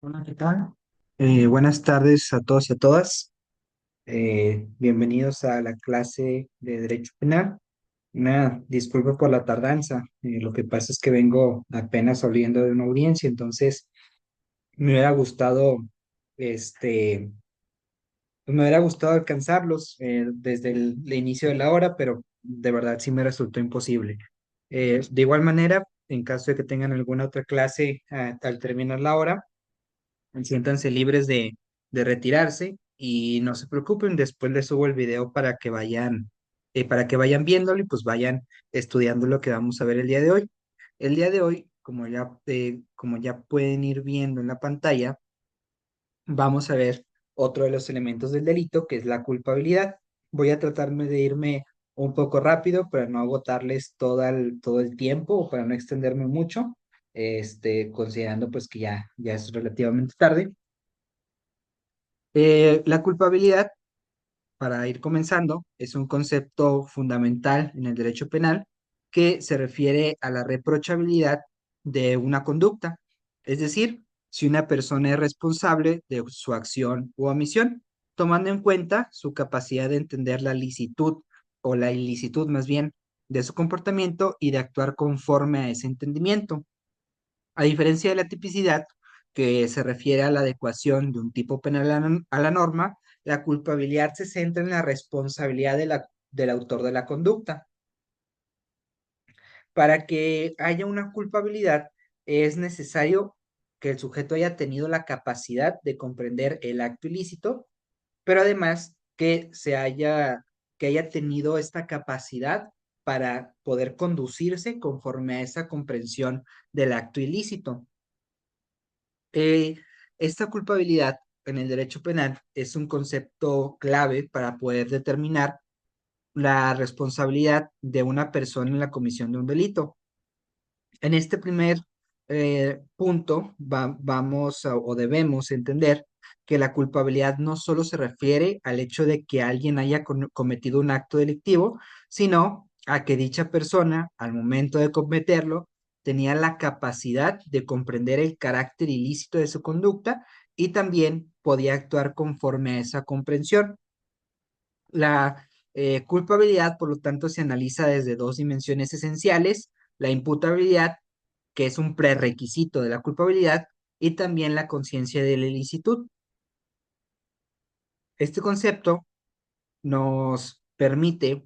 Hola, ¿qué tal? Buenas tardes a todos y a todas. Bienvenidos a la clase de Derecho Penal. Una disculpa por la tardanza. Lo que pasa es que vengo apenas saliendo de una audiencia, entonces me hubiera gustado, este, me hubiera gustado alcanzarlos desde el inicio de la hora, pero de verdad sí me resultó imposible. De igual manera, en caso de que tengan alguna otra clase al terminar la hora, siéntanse libres de retirarse y no se preocupen, después les subo el video para que vayan viéndolo y pues vayan estudiando lo que vamos a ver el día de hoy. El día de hoy, como ya pueden ir viendo en la pantalla, vamos a ver otro de los elementos del delito, que es la culpabilidad. Voy a tratarme de irme un poco rápido para no agotarles todo el tiempo o para no extenderme mucho, considerando pues que ya es relativamente tarde. La culpabilidad, para ir comenzando, es un concepto fundamental en el derecho penal que se refiere a la reprochabilidad de una conducta, es decir, si una persona es responsable de su acción u omisión, tomando en cuenta su capacidad de entender la licitud o la ilicitud más bien de su comportamiento y de actuar conforme a ese entendimiento. A diferencia de la tipicidad, que se refiere a la adecuación de un tipo penal a la norma, la culpabilidad se centra en la responsabilidad del autor de la conducta. Para que haya una culpabilidad, es necesario que el sujeto haya tenido la capacidad de comprender el acto ilícito, pero además que haya tenido esta capacidad para poder conducirse conforme a esa comprensión del acto ilícito. Eh, esta culpabilidad en el derecho penal es un concepto clave para poder determinar la responsabilidad de una persona en la comisión de un delito. En este primer punto o debemos entender que la culpabilidad no solo se refiere al hecho de que alguien haya cometido un acto delictivo, sino a que dicha persona, al momento de cometerlo, tenía la capacidad de comprender el carácter ilícito de su conducta y también podía actuar conforme a esa comprensión. La culpabilidad, por lo tanto, se analiza desde dos dimensiones esenciales: la imputabilidad, que es un prerequisito de la culpabilidad, y también la conciencia de la ilicitud. Este concepto nos permite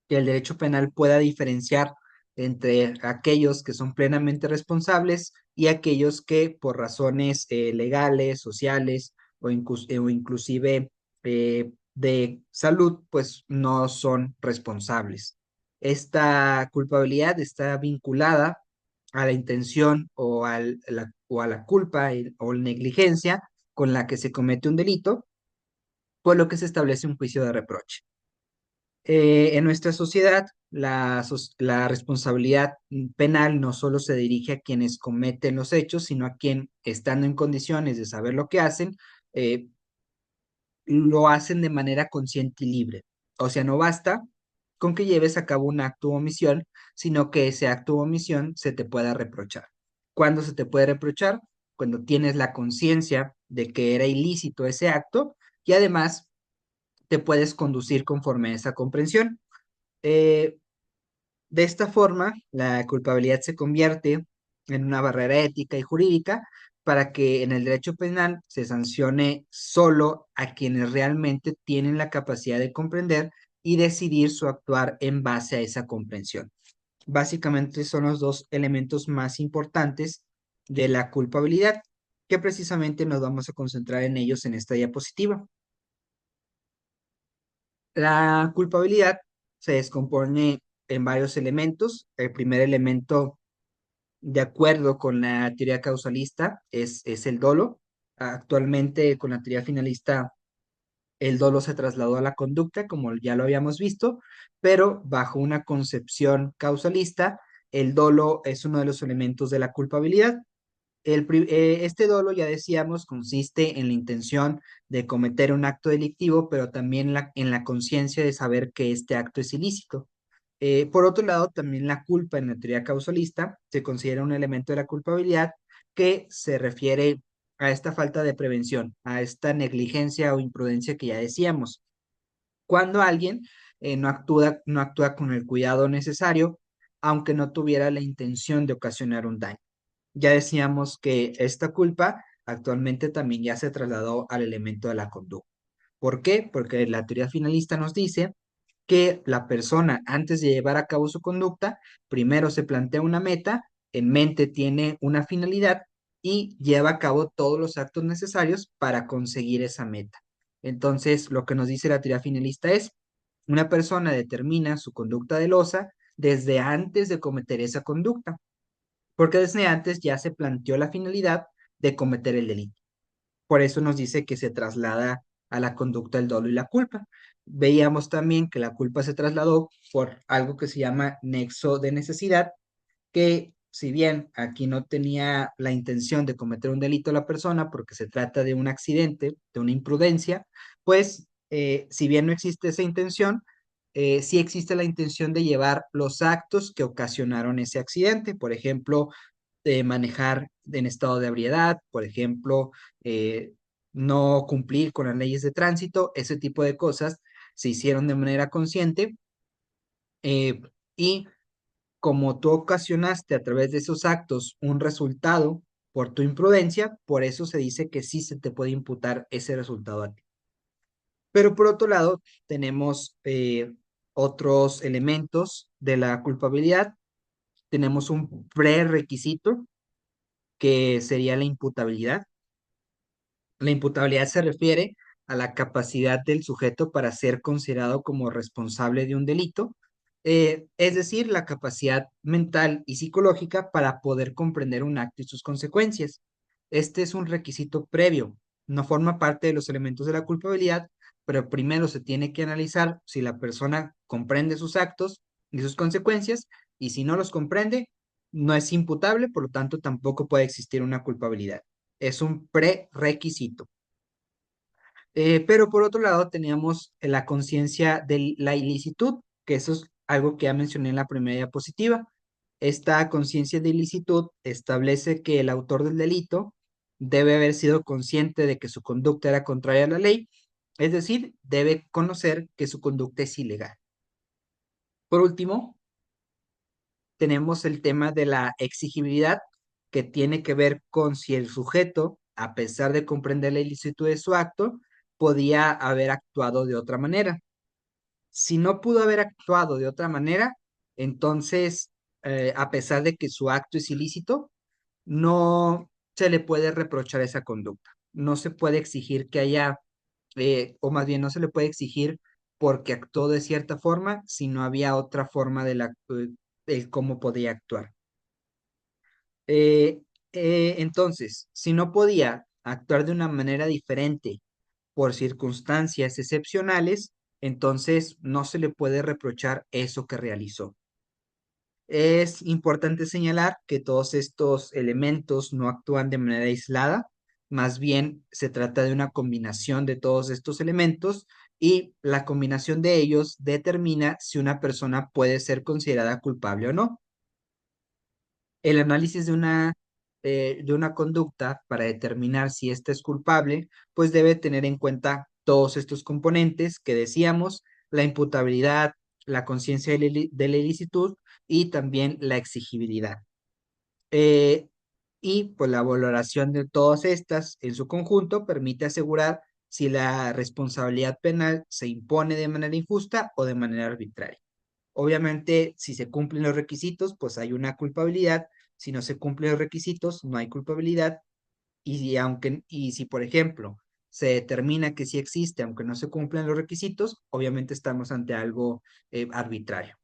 que el derecho penal pueda diferenciar entre aquellos que son plenamente responsables y aquellos que por razones legales, sociales o inclusive de salud, pues no son responsables. Esta culpabilidad está vinculada a la intención o a la culpa o negligencia con la que se comete un delito, por lo que se establece un juicio de reproche. En nuestra sociedad, la responsabilidad penal no solo se dirige a quienes cometen los hechos, sino a quien, estando en condiciones de saber lo que hacen, eh, lo hacen de manera consciente y libre. O sea, no basta con que lleves a cabo un acto o omisión, sino que ese acto o omisión se te pueda reprochar. ¿Cuándo se te puede reprochar? Cuando tienes la conciencia de que era ilícito ese acto y además te puedes conducir conforme a esa comprensión. Eh, de esta forma, la culpabilidad se convierte en una barrera ética y jurídica para que en el derecho penal se sancione solo a quienes realmente tienen la capacidad de comprender y decidir su actuar en base a esa comprensión. Básicamente son los dos elementos más importantes de la culpabilidad, que precisamente nos vamos a concentrar en ellos en esta diapositiva. La culpabilidad se descompone en varios elementos. El primer elemento, de acuerdo con la teoría causalista, es el dolo. Actualmente, con la teoría finalista, el dolo se trasladó a la conducta, como ya lo habíamos visto, pero bajo una concepción causalista, el dolo es uno de los elementos de la culpabilidad. Este dolo, ya decíamos, consiste en la intención de cometer un acto delictivo, pero también en la conciencia de saber que este acto es ilícito. Por otro lado, también la culpa en la teoría causalista se considera un elemento de la culpabilidad, que se refiere a esta falta de prevención, a esta negligencia o imprudencia que ya decíamos. Cuando alguien no actúa con el cuidado necesario, aunque no tuviera la intención de ocasionar un daño. Ya decíamos que esta culpa actualmente también ya se trasladó al elemento de la conducta. ¿Por qué? Porque la teoría finalista nos dice que la persona, antes de llevar a cabo su conducta, primero se plantea una meta, en mente tiene una finalidad y lleva a cabo todos los actos necesarios para conseguir esa meta. Entonces, lo que nos dice la teoría finalista es, una persona determina su conducta delosa desde antes de cometer esa conducta, porque desde antes ya se planteó la finalidad de cometer el delito. Por eso nos dice que se traslada a la conducta el dolo y la culpa. Veíamos también que la culpa se trasladó por algo que se llama nexo de necesidad, que si bien aquí no tenía la intención de cometer un delito la persona, porque se trata de un accidente, de una imprudencia, pues si bien no existe esa intención, sí existe la intención de llevar los actos que ocasionaron ese accidente. Por ejemplo, de manejar en estado de ebriedad, por ejemplo, eh, no cumplir con las leyes de tránsito, ese tipo de cosas se hicieron de manera consciente, eh, y como tú ocasionaste a través de esos actos un resultado por tu imprudencia, por eso se dice que sí se te puede imputar ese resultado a ti. Pero por otro lado, tenemos otros elementos de la culpabilidad. Tenemos un prerequisito que sería la imputabilidad. La imputabilidad se refiere a la capacidad del sujeto para ser considerado como responsable de un delito, es decir, la capacidad mental y psicológica para poder comprender un acto y sus consecuencias. Este es un requisito previo, no forma parte de los elementos de la culpabilidad, pero primero se tiene que analizar si la persona comprende sus actos y sus consecuencias, y si no los comprende, no es imputable, por lo tanto tampoco puede existir una culpabilidad. Es un prerequisito. Pero por otro lado teníamos la conciencia de la ilicitud, que eso es algo que ya mencioné en la primera diapositiva. Esta conciencia de ilicitud establece que el autor del delito debe haber sido consciente de que su conducta era contraria a la ley, es decir, debe conocer que su conducta es ilegal. Por último, tenemos el tema de la exigibilidad, que tiene que ver con si el sujeto, a pesar de comprender la ilicitud de su acto, podía haber actuado de otra manera. Si no pudo haber actuado de otra manera, entonces, a pesar de que su acto es ilícito, no se le puede reprochar esa conducta. No se puede exigir que haya, o más bien no se le puede exigir porque actuó de cierta forma si no había otra forma de cómo podía actuar. Eh, entonces, si no podía actuar de una manera diferente por circunstancias excepcionales, entonces no se le puede reprochar eso que realizó. Es importante señalar que todos estos elementos no actúan de manera aislada, más bien se trata de una combinación de todos estos elementos y la combinación de ellos determina si una persona puede ser considerada culpable o no. El análisis de una conducta para determinar si ésta es culpable, pues debe tener en cuenta todos estos componentes que decíamos, la imputabilidad, la conciencia de la ilicitud y también la exigibilidad. Eh, y pues la valoración de todas estas en su conjunto permite asegurar si la responsabilidad penal se impone de manera injusta o de manera arbitraria. Obviamente, si se cumplen los requisitos, pues hay una culpabilidad. Si no se cumplen los requisitos, no hay culpabilidad. Y si, por ejemplo, se determina que sí existe, aunque no se cumplen los requisitos, obviamente estamos ante algo arbitrario.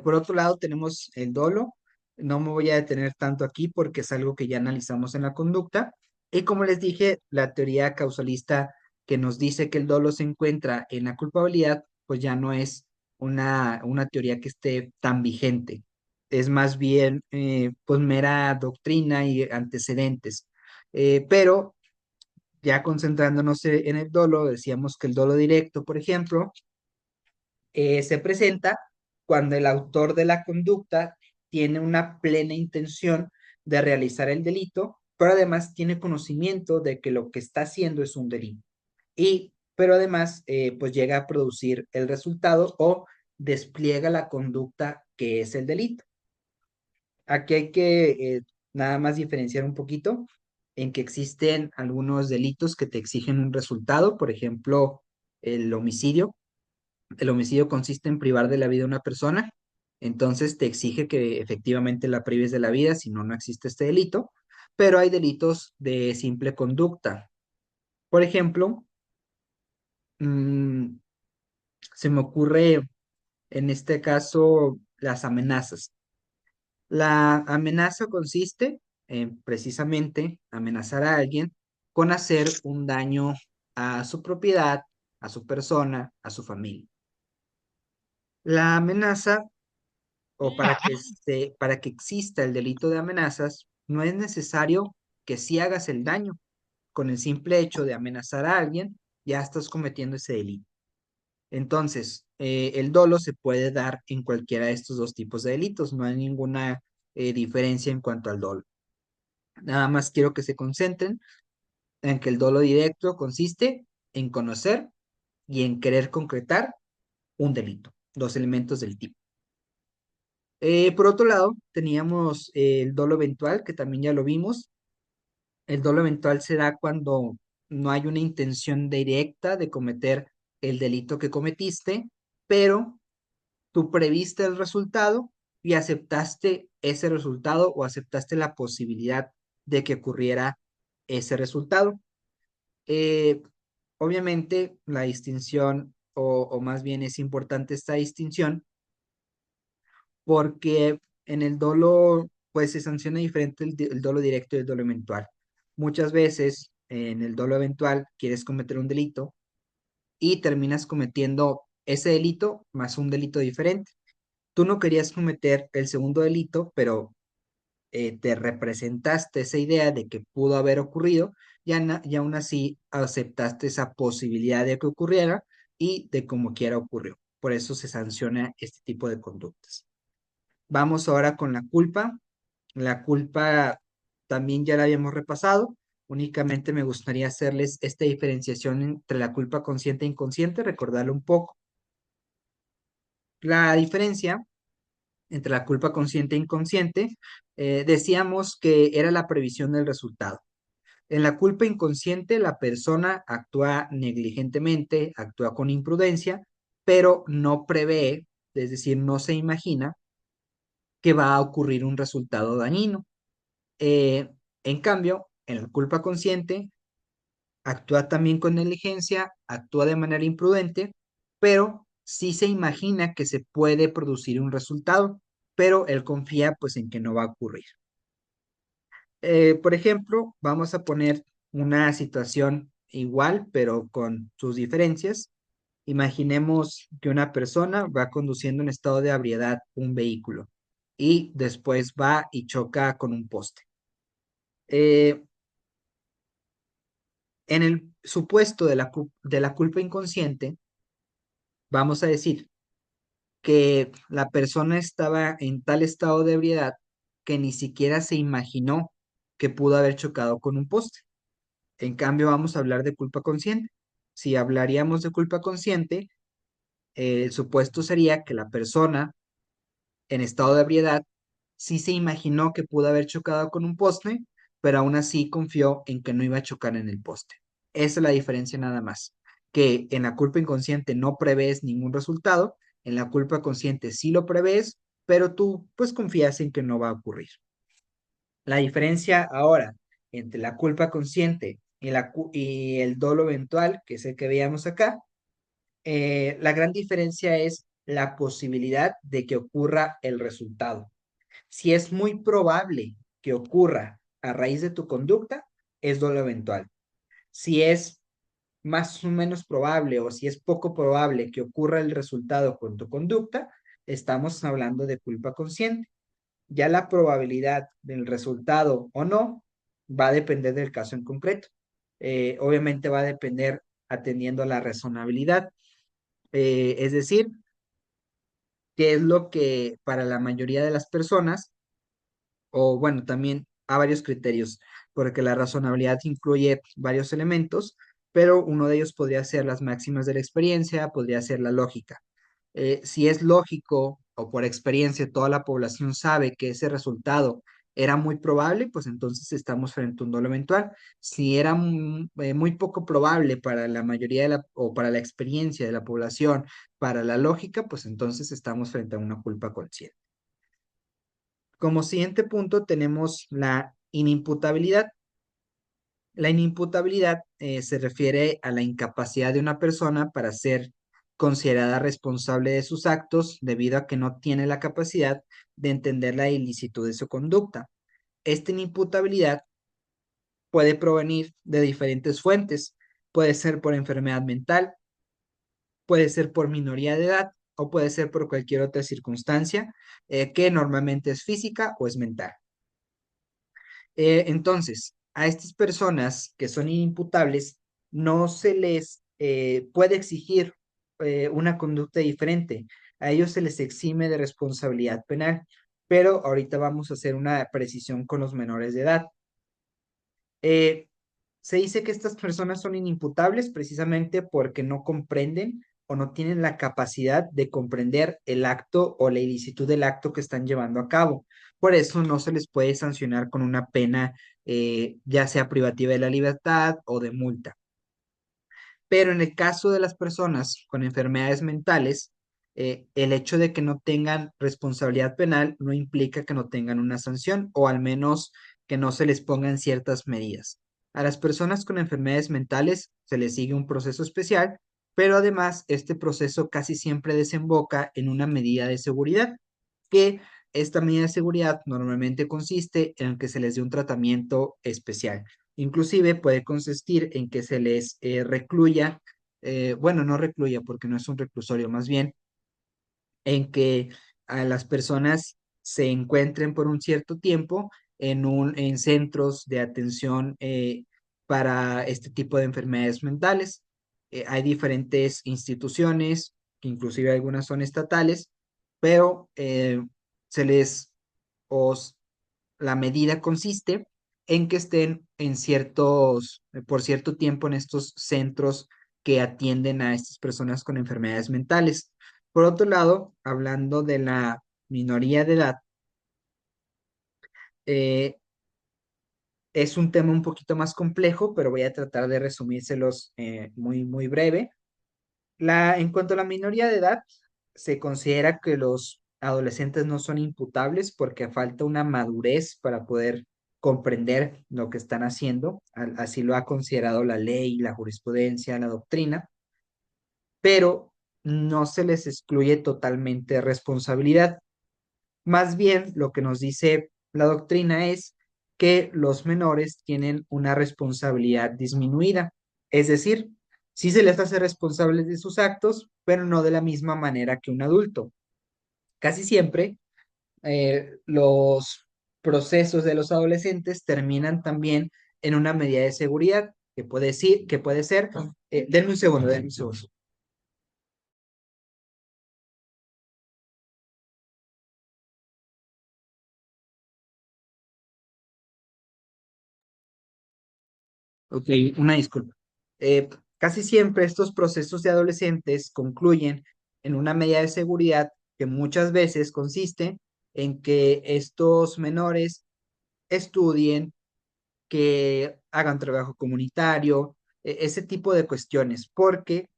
Por otro lado, tenemos el dolo. No me voy a detener tanto aquí porque es algo que ya analizamos en la conducta. Y como les dije, la teoría causalista que nos dice que el dolo se encuentra en la culpabilidad, pues ya no es una teoría que esté tan vigente. Es más bien, pues, mera doctrina y antecedentes. Pero ya concentrándonos en el dolo, decíamos que el dolo directo, por ejemplo, se presenta cuando el autor de la conducta tiene una plena intención de realizar el delito, pero además tiene conocimiento de que lo que está haciendo es un delito. Pero además, pues llega a producir el resultado o despliega la conducta que es el delito. Aquí hay que nada más diferenciar un poquito en que existen algunos delitos que te exigen un resultado, por ejemplo, el homicidio. El homicidio consiste en privar de la vida a una persona, entonces te exige que efectivamente la prives de la vida, si no, no existe este delito, pero hay delitos de simple conducta. Por ejemplo, mm, se me ocurre en este caso las amenazas. La amenaza consiste en precisamente amenazar a alguien con hacer un daño a su propiedad, a su persona, a su familia. La amenaza, o para que exista el delito de amenazas, no es necesario que sí hagas el daño. Con el simple hecho de amenazar a alguien, ya estás cometiendo ese delito. Entonces, el dolo se puede dar en cualquiera de estos dos tipos de delitos, no hay ninguna diferencia en cuanto al dolo. Nada más quiero que se concentren en que el dolo directo consiste en conocer y en querer concretar un delito, dos elementos del tipo. Por otro lado, teníamos el dolo eventual, que también ya lo vimos. El dolo eventual se da cuando no hay una intención directa de cometer el delito que cometiste, pero tú previste el resultado y aceptaste ese resultado o aceptaste la posibilidad de que ocurriera ese resultado. Eh, Obviamente, la distinción, o más bien es importante esta distinción, porque en el dolo, pues se sanciona diferente el dolo directo y el dolo eventual. Muchas veces en el dolo eventual quieres cometer un delito y terminas cometiendo ese delito más un delito diferente. Tú no querías cometer el segundo delito, pero te representaste esa idea de que pudo haber ocurrido y aún así aceptaste esa posibilidad de que ocurriera y de como quiera ocurrió. Por eso se sanciona este tipo de conductas. Vamos ahora con la culpa. La culpa también ya la habíamos repasado. Únicamente me gustaría hacerles esta diferenciación entre la culpa consciente e inconsciente, recordarlo un poco. La diferencia entre la culpa consciente e inconsciente, decíamos que era la previsión del resultado. En la culpa inconsciente, la persona actúa negligentemente, actúa con imprudencia, pero no prevé, es decir, no se imagina que va a ocurrir un resultado dañino. Eh, en cambio, en la culpa consciente, actúa también con negligencia, actúa de manera imprudente, pero sí se imagina que se puede producir un resultado, pero él confía pues en que no va a ocurrir. Por ejemplo, vamos a poner una situación igual, pero con sus diferencias. Imaginemos que una persona va conduciendo en estado de ebriedad un vehículo y después va y choca con un poste. Eh, en el supuesto de la culpa inconsciente, vamos a decir que la persona estaba en tal estado de ebriedad que ni siquiera se imaginó que pudo haber chocado con un poste. En cambio, vamos a hablar de culpa consciente. Si hablaríamos de culpa consciente, el supuesto sería que la persona en estado de ebriedad sí se imaginó que pudo haber chocado con un poste, pero aún así confió en que no iba a chocar en el poste. Esa es la diferencia nada más, que en la culpa inconsciente no prevés ningún resultado, en la culpa consciente sí lo prevés, pero tú pues confías en que no va a ocurrir. La diferencia ahora entre la culpa consciente y el dolo eventual, que es el que veíamos acá, la gran diferencia es la posibilidad de que ocurra el resultado. Si es muy probable que ocurra a raíz de tu conducta, es dolo eventual. Si es más o menos probable o si es poco probable que ocurra el resultado con tu conducta, estamos hablando de culpa consciente. Ya la probabilidad del resultado o no va a depender del caso en concreto. Obviamente va a depender atendiendo a la razonabilidad. Es decir, que es lo que para la mayoría de las personas, o bueno, también a varios criterios, porque la razonabilidad incluye varios elementos, pero uno de ellos podría ser las máximas de la experiencia, podría ser la lógica. Si es lógico o por experiencia toda la población sabe que ese resultado era muy probable, pues entonces estamos frente a un dolo eventual. Si era muy poco probable para la mayoría de o para la experiencia de la población, para la lógica, pues entonces estamos frente a una culpa consciente. Como siguiente punto tenemos la inimputabilidad. La inimputabilidad se refiere a la incapacidad de una persona para ser considerada responsable de sus actos debido a que no tiene la capacidad de entender la ilicitud de su conducta. Esta inimputabilidad puede provenir de diferentes fuentes. Puede ser por enfermedad mental, puede ser por minoría de edad o puede ser por cualquier otra circunstancia que normalmente es física o es mental. Entonces, a estas personas que son inimputables, no se les puede exigir una conducta diferente. A ellos se les exime de responsabilidad penal, pero ahorita vamos a hacer una precisión con los menores de edad. Eh, Se dice que estas personas son inimputables precisamente porque no comprenden o no tienen la capacidad de comprender el acto o la ilicitud del acto que están llevando a cabo. Por eso no se les puede sancionar con una pena, ya sea privativa de la libertad o de multa. Pero en el caso de las personas con enfermedades mentales, el hecho de que no tengan responsabilidad penal no implica que no tengan una sanción o al menos que no se les pongan ciertas medidas. A las personas con enfermedades mentales se les sigue un proceso especial, pero además este proceso casi siempre desemboca en una medida de seguridad, que esta medida de seguridad normalmente consiste en que se les dé un tratamiento especial. Inclusive puede consistir en que se les recluya, bueno, no recluya porque no es un reclusorio, más bien en que a las personas se encuentren por un cierto tiempo en centros de atención para este tipo de enfermedades mentales. Hay diferentes instituciones, que inclusive algunas son estatales, pero se les, os, la medida consiste en que estén en por cierto tiempo en estos centros que atienden a estas personas con enfermedades mentales. Por otro lado, hablando de la minoría de edad, eh, es un tema un poquito más complejo, pero voy a tratar de resumírselos muy breve. En cuanto a la minoría de edad, se considera que los adolescentes no son imputables porque falta una madurez para poder comprender lo que están haciendo. Así lo ha considerado la ley, la jurisprudencia, la doctrina, pero no se les excluye totalmente responsabilidad. Más bien, lo que nos dice la doctrina es que los menores tienen una responsabilidad disminuida. Es decir, sí se les hace responsables de sus actos, pero no de la misma manera que un adulto. Casi siempre los procesos de los adolescentes terminan también en una medida de seguridad que puede ser, denme un segundo, denme un segundo. Ok, una disculpa. Casi siempre estos procesos de adolescentes concluyen en una medida de seguridad que muchas veces consiste en que estos menores estudien, que hagan trabajo comunitario, ese tipo de cuestiones, porque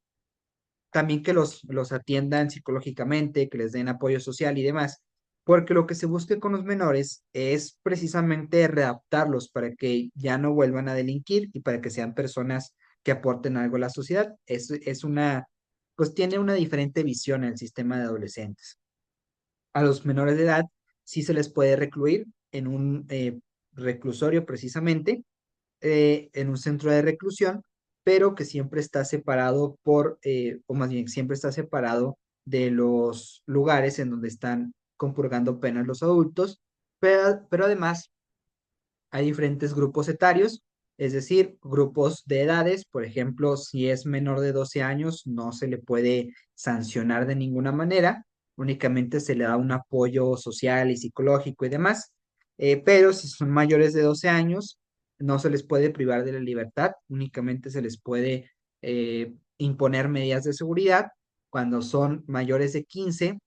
también que los atiendan psicológicamente, que les den apoyo social y demás, porque lo que se busca con los menores es precisamente readaptarlos para que ya no vuelvan a delinquir y para que sean personas que aporten algo a la sociedad. Pues tiene una diferente visión en el sistema de adolescentes. A los menores de edad sí se les puede recluir en un reclusorio precisamente, en un centro de reclusión, pero que siempre está separado o más bien siempre está separado de los lugares en donde están compurgando penas los adultos, pero además hay diferentes grupos etarios, es decir, grupos de edades. Por ejemplo, si es menor de 12 años, no se le puede sancionar de ninguna manera, únicamente se le da un apoyo social y psicológico y demás. Pero si son mayores de 12 años, no se les puede privar de la libertad, únicamente se les puede imponer medidas de seguridad. Cuando son mayores de 15,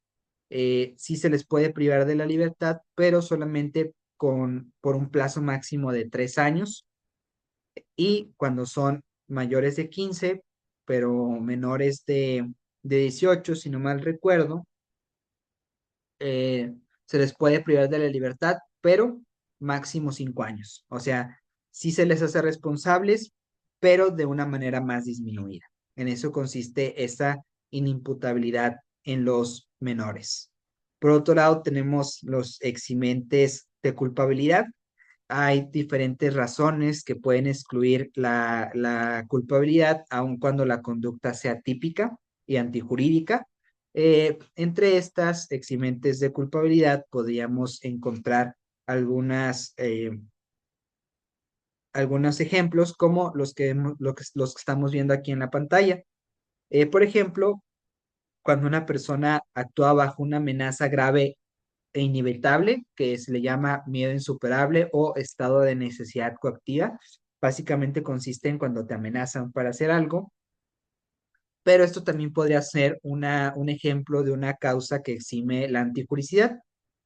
sí se les puede privar de la libertad, pero solamente por un plazo máximo de 3 años. Y cuando son mayores de 15, pero menores de 18, si no mal recuerdo, se les puede privar de la libertad, pero máximo 5 años. O sea, sí se les hace responsables, pero de una manera más disminuida. En eso consiste esa inimputabilidad en los menores. Por otro lado, tenemos los eximentes de culpabilidad. Hay diferentes razones que pueden excluir la culpabilidad, aun cuando la conducta sea típica y antijurídica. Entre estas eximentes de culpabilidad podríamos encontrar algunas, algunos ejemplos como los que estamos viendo aquí en la pantalla. Por ejemplo, cuando una persona actúa bajo una amenaza grave e inevitable, que se le llama miedo insuperable o estado de necesidad coactiva. Básicamente consiste en cuando te amenazan para hacer algo, pero esto también podría ser un ejemplo de una causa que exime la antijuricidad.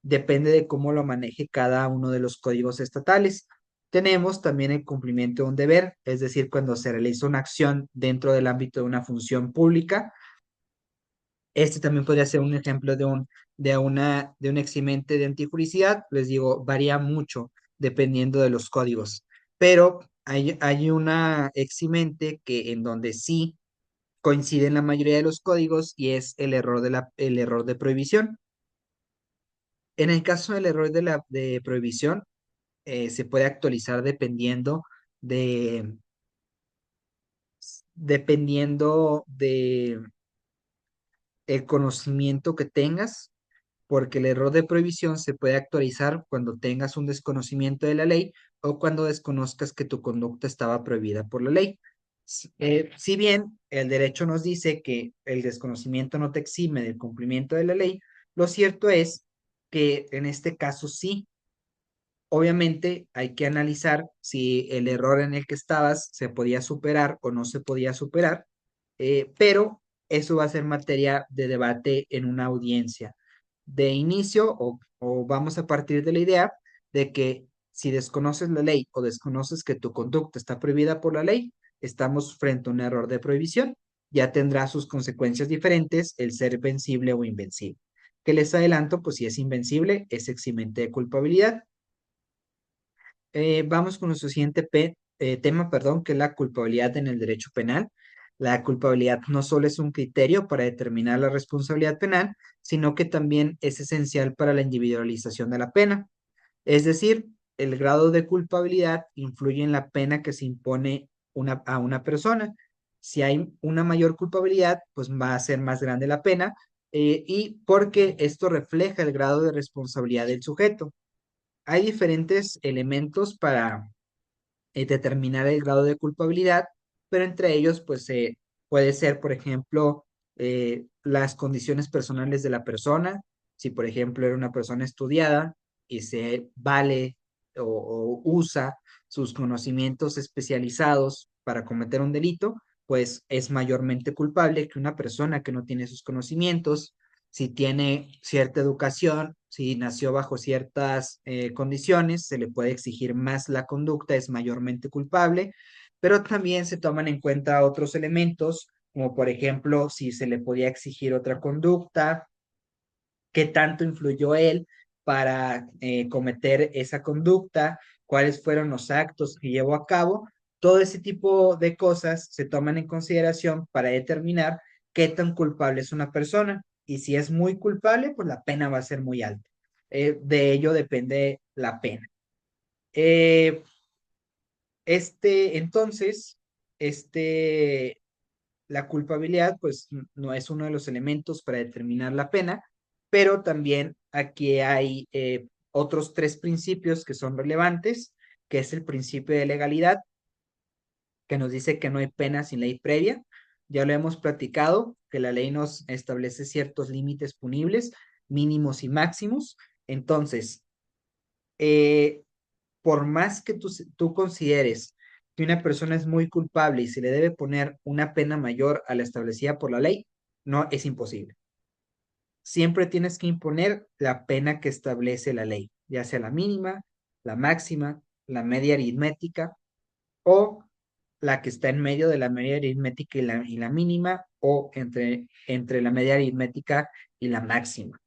Depende de cómo lo maneje cada uno de los códigos estatales. Tenemos también el cumplimiento de un deber, es decir, cuando se realiza una acción dentro del ámbito de una función pública. Este también podría ser un ejemplo de un eximente de antijuricidad. Les digo, varía mucho dependiendo de los códigos. Pero hay una eximente que en donde sí coincide en la mayoría de los códigos y es el error de prohibición. En el caso del error de prohibición, se puede actualizar de, dependiendo de el conocimiento que tengas, porque el error de prohibición se puede actualizar cuando tengas un desconocimiento de la ley o cuando desconozcas que tu conducta estaba prohibida por la ley. Si bien el derecho nos dice que el desconocimiento no te exime del cumplimiento de la ley, lo cierto es que en este caso sí. Obviamente hay que analizar si el error en el que estabas se podía superar o no se podía superar, pero eso va a ser materia de debate en una audiencia. De inicio, o vamos a partir de la idea de que si desconoces la ley o desconoces que tu conducta está prohibida por la ley, estamos frente a un error de prohibición. Ya tendrá sus consecuencias diferentes el ser vencible o invencible. Que les adelanto, pues si es invencible, es eximente de culpabilidad. Vamos con nuestro siguiente tema, perdón, que es la culpabilidad en el derecho penal. La culpabilidad no solo es un criterio para determinar la responsabilidad penal, sino que también es esencial para la individualización de la pena. Es decir, el grado de culpabilidad influye en la pena que se impone a una persona. Si hay una mayor culpabilidad, pues va a ser más grande la pena, y porque esto refleja el grado de responsabilidad del sujeto. Hay diferentes elementos para determinar el grado de culpabilidad, pero entre ellos, pues puede ser, por ejemplo, las condiciones personales de la persona. Si, por ejemplo, era una persona estudiada y se vale o usa sus conocimientos especializados para cometer un delito, pues es mayormente culpable que una persona que no tiene sus conocimientos. Si tiene cierta educación, si nació bajo ciertas condiciones, se le puede exigir más la conducta, es mayormente culpable, pero también se toman en cuenta otros elementos, como por ejemplo, si se le podía exigir otra conducta, qué tanto influyó él para cometer esa conducta, cuáles fueron los actos que llevó a cabo. Todo ese tipo de cosas se toman en consideración para determinar qué tan culpable es una persona. Y si es muy culpable, pues la pena va a ser muy alta. De ello depende la pena. Eh, entonces, este, la culpabilidad, pues no es uno de los elementos para determinar la pena, pero también aquí hay otros tres principios que son relevantes, que es el principio de legalidad, que nos dice que no hay pena sin ley previa. Ya lo hemos platicado, que la ley nos establece ciertos límites punibles, mínimos y máximos. Entonces, eh, por más que tú consideres que una persona es muy culpable y se le debe poner una pena mayor a la establecida por la ley, no es imposible. Siempre tienes que imponer la pena que establece la ley, ya sea la mínima, la máxima, la media aritmética o la que está en medio de la media aritmética y la mínima o entre la media aritmética y la máxima.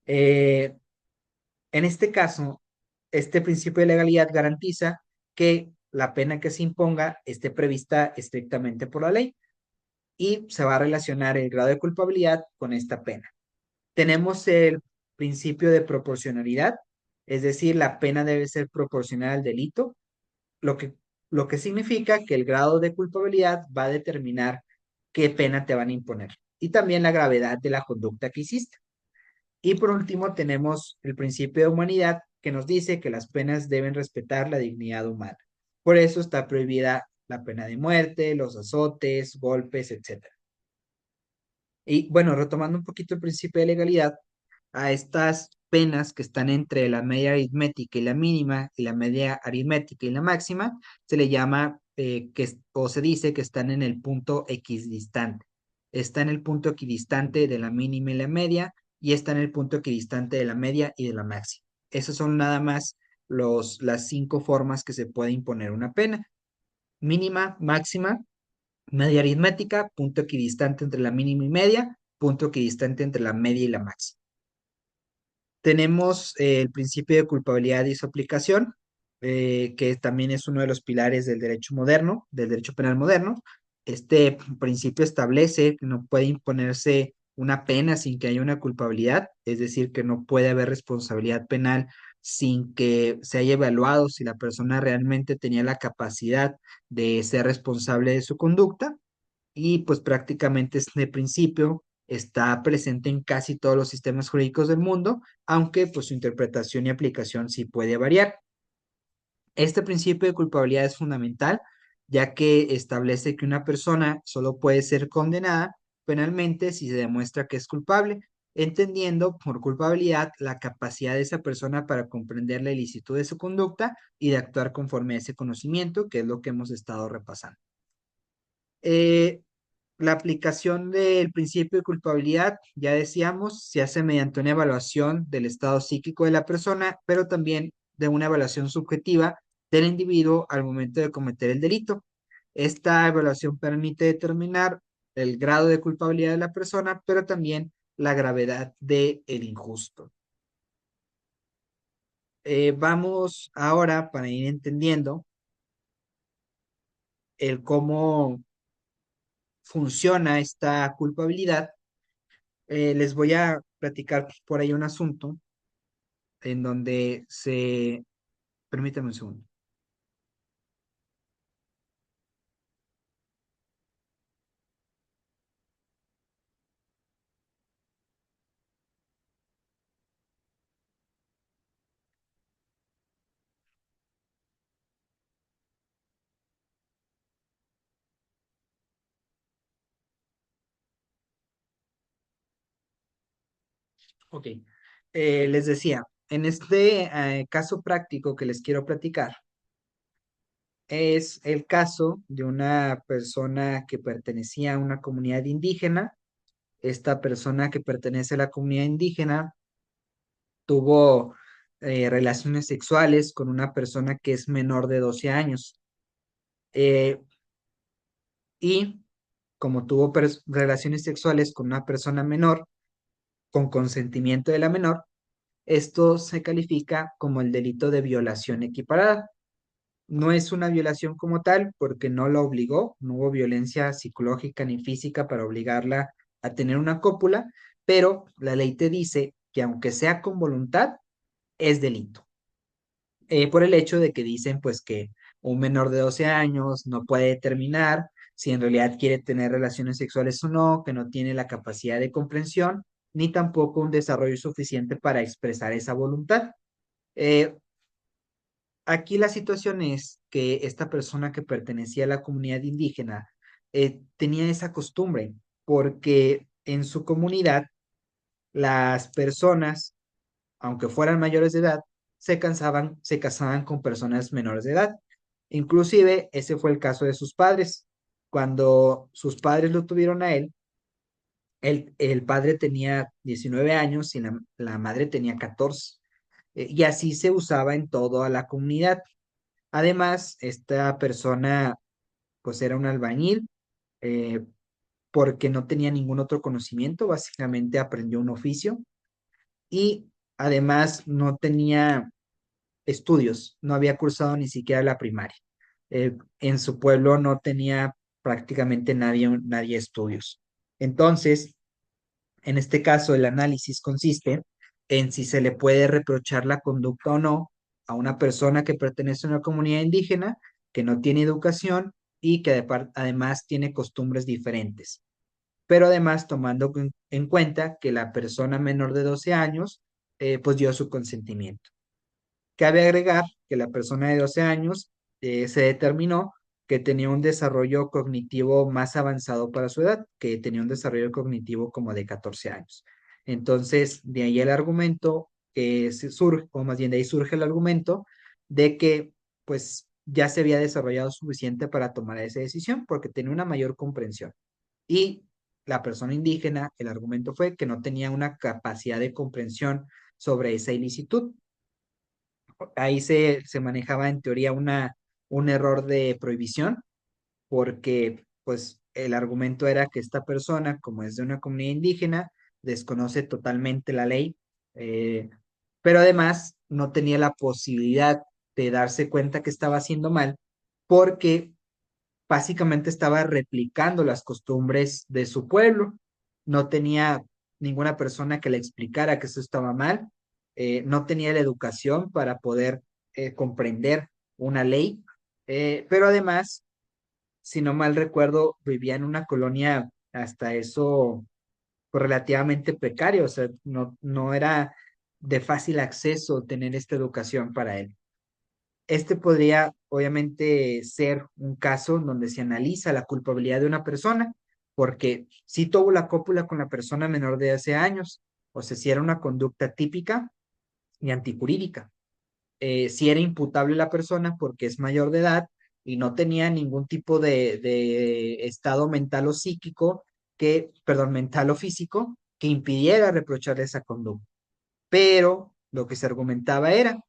Eh, en este caso, este principio de legalidad garantiza que la pena que se imponga esté prevista estrictamente por la ley y se va a relacionar el grado de culpabilidad con esta pena. Tenemos el principio de proporcionalidad, es decir, la pena debe ser proporcional al delito, lo que, lo que significa que el grado de culpabilidad va a determinar qué pena te van a imponer y también la gravedad de la conducta que hiciste. Y por último, tenemos el principio de humanidad que nos dice que las penas deben respetar la dignidad humana. Por eso está prohibida la pena de muerte, los azotes, golpes, etcétera. Y bueno, retomando un poquito el principio de legalidad, a estas penas que están entre la media aritmética y la mínima, y la media aritmética y la máxima, se le llama o se dice que están en el punto equidistante. Está en el punto equidistante de la mínima y la media, y está en el punto equidistante de la media y de la máxima. Esas son nada más las 5 formas que se puede imponer una pena. Mínima, máxima, media aritmética, punto equidistante entre la mínima y media, punto equidistante entre la media y la máxima. Tenemos el principio de culpabilidad y su aplicación, que también es uno de los pilares del derecho moderno, del derecho penal moderno. Este principio establece que no puede imponerse una pena sin que haya una culpabilidad, es decir, que no puede haber responsabilidad penal sin que se haya evaluado si la persona realmente tenía la capacidad de ser responsable de su conducta y pues prácticamente este principio está presente en casi todos los sistemas jurídicos del mundo, aunque pues su interpretación y aplicación sí puede variar. Este principio de culpabilidad es fundamental, ya que establece que una persona solo puede ser condenada penalmente si se demuestra que es culpable, entendiendo por culpabilidad la capacidad de esa persona para comprender la ilicitud de su conducta y de actuar conforme a ese conocimiento, que es lo que hemos estado repasando. Eh, la aplicación del principio de culpabilidad, ya decíamos, se hace mediante una evaluación del estado psíquico de la persona, pero también de una evaluación subjetiva del individuo al momento de cometer el delito. Esta evaluación permite determinar el grado de culpabilidad de la persona, pero también la gravedad del injusto. Vamos ahora para ir entendiendo el cómo funciona esta culpabilidad. Les voy a platicar por ahí un asunto en donde se... Permítame un segundo. Ok. Les decía, en este caso práctico que les quiero platicar, es el caso de una persona que pertenecía a una comunidad indígena. Esta persona que pertenece a la comunidad indígena tuvo relaciones sexuales con una persona que es menor de 12 años. Eh, y como tuvo relaciones sexuales con una persona menor, con consentimiento de la menor, esto se califica como el delito de violación equiparada. No es una violación como tal porque no la obligó, no hubo violencia psicológica ni física para obligarla a tener una cópula, pero la ley te dice que aunque sea con voluntad, es delito. Por el hecho de que dicen pues que un menor de 12 años no puede determinar si en realidad quiere tener relaciones sexuales o no, que no tiene la capacidad de comprensión, ni tampoco un desarrollo suficiente para expresar esa voluntad. Eh, Aquí la situación es que esta persona que pertenecía a la comunidad indígena tenía esa costumbre, porque en su comunidad las personas, aunque fueran mayores de edad, se casaban con personas menores de edad. Inclusive ese fue el caso de sus padres. Cuando sus padres lo tuvieron a él, el padre tenía 19 años y la madre tenía 14. Y así se usaba en toda la comunidad. Además, esta persona pues era un albañil, eh, porque no tenía ningún otro conocimiento, básicamente aprendió un oficio y además no tenía estudios, no había cursado ni siquiera la primaria. En su pueblo no tenía prácticamente nadie estudios. Entonces, en este caso, el análisis consiste en si se le puede reprochar la conducta o no a una persona que pertenece a una comunidad indígena, que no tiene educación y que además tiene costumbres diferentes. Pero además tomando en cuenta que la persona menor de 12 años pues dio su consentimiento. Cabe agregar que la persona de 12 años se determinó que tenía un desarrollo cognitivo más avanzado para su edad, que tenía un desarrollo cognitivo como de 14 años. Entonces, de ahí el argumento que se surge, o más bien de ahí surge el argumento de que pues ya se había desarrollado suficiente para tomar esa decisión porque tenía una mayor comprensión. Y la persona indígena, el argumento fue que no tenía una capacidad de comprensión sobre esa ilicitud. Ahí se manejaba en teoría un error de prohibición, porque pues el argumento era que esta persona, como es de una comunidad indígena, desconoce totalmente la ley, eh, pero además no tenía la posibilidad de darse cuenta que estaba haciendo mal, porque básicamente estaba replicando las costumbres de su pueblo. No tenía ninguna persona que le explicara que eso estaba mal. No tenía la educación para poder comprender una ley. Pero además, si no mal recuerdo, vivía en una colonia hasta eso pues, relativamente precario, o sea, no era de fácil acceso tener esta educación para él. Este podría, obviamente, ser un caso en donde se analiza la culpabilidad de una persona, porque si tuvo la cópula con la persona menor de 12 años, o sea, si era una conducta típica y antijurídica. Si era imputable la persona porque es mayor de edad y no tenía ningún tipo de estado mental o psíquico, perdón, mental o físico, que impidiera reprocharle esa conducta. Pero lo que se argumentaba era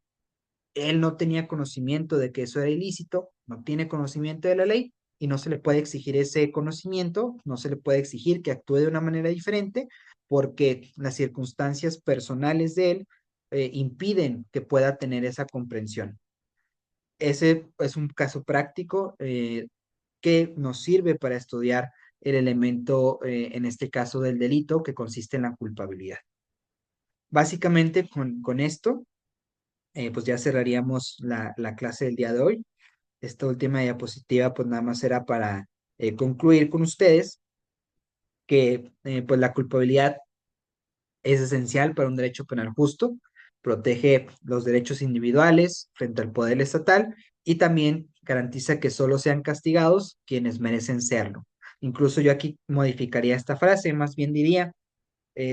él no tenía conocimiento de que eso era ilícito, no tiene conocimiento de la ley y no se le puede exigir ese conocimiento, no se le puede exigir que actúe de una manera diferente porque las circunstancias personales de él impiden que pueda tener esa comprensión. Ese es un caso práctico que nos sirve para estudiar el elemento, en este caso del delito, que consiste en la culpabilidad. Básicamente con esto pues ya cerraríamos la clase del día de hoy. Esta última diapositiva pues nada más era para concluir con ustedes que pues la culpabilidad es esencial para un derecho penal justo, protege los derechos individuales frente al poder estatal y también garantiza que solo sean castigados quienes merecen serlo. Incluso yo aquí modificaría esta frase, más bien diría,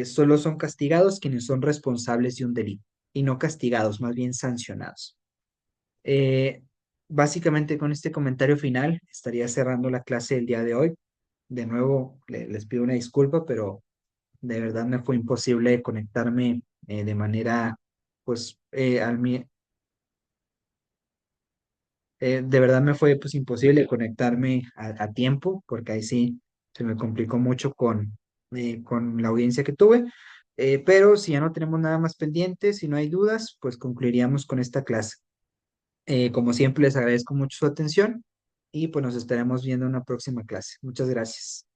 solo son castigados quienes son responsables de un delito y no castigados, más bien sancionados. Eh, Básicamente con este comentario final estaría cerrando la clase del día de hoy. De nuevo, les pido una disculpa, pero de verdad me fue imposible conectarme de manera, pues, de verdad me fue pues imposible conectarme a tiempo, porque ahí sí se me complicó mucho con la audiencia que tuve. Pero si ya no tenemos nada más pendiente, si no hay dudas, pues concluiríamos con esta clase. Como siempre, les agradezco mucho su atención y pues nos estaremos viendo en una próxima clase. Muchas gracias.